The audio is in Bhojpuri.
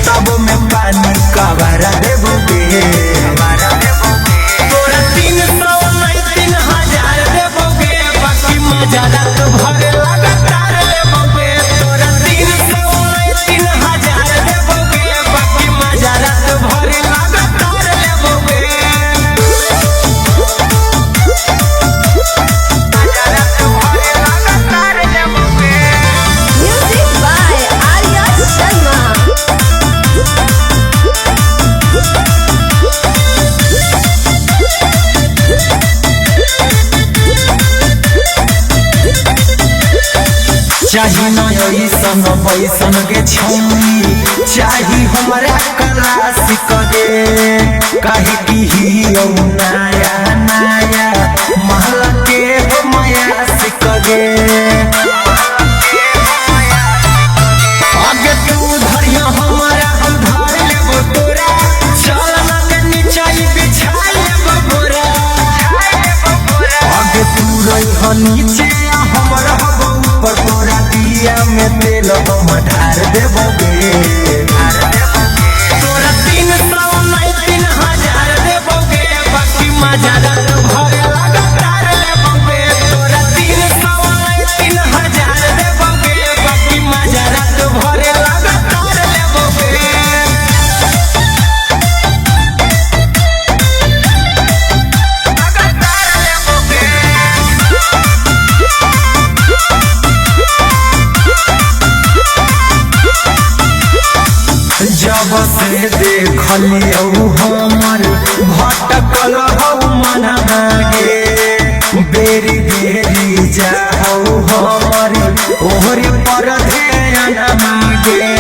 तब में पानी कबारा देबोगे तोरा 300 नहीं 3000 देबोगे बाकी मजा रात भर लगातार लेबोगे तोरा 300 नहीं 3000 देबोगे बाकी मजा रात भर लगातार लेबोगे Music by Arya Sharma. चाही न ऐसन बैसन के छौनी चाही हमरा क्लास करे काहे की ही नया नया महल के हो माया से करे आगे तू धरिया हमरा हम धर लेबो तोरा चल ना के नीचे बिछा लेबो बोरा आगे तू रही नीचे हम रहबो ऊपर तोरा दिया में तेल हम ढार देबोगे तोरा 300 नहीं 3000 देबोगे बाकी मजा रात भर लगातार लेबोगे तोरा 300 नहीं 3000 देबोगे बाकी मजा रात भर लगातार लेबोगे जब से देखलियौ हमर भटकल हौ मनवा गे बेरी बेरी जाहौ हमर ओहरे पर ध्यान गे